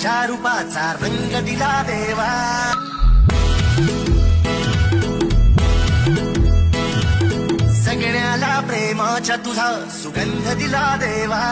तुझ्या रूपाचा रंग दिला देवा, सगळ्याला प्रेमाच्या तुझा सुगंध दिला देवा.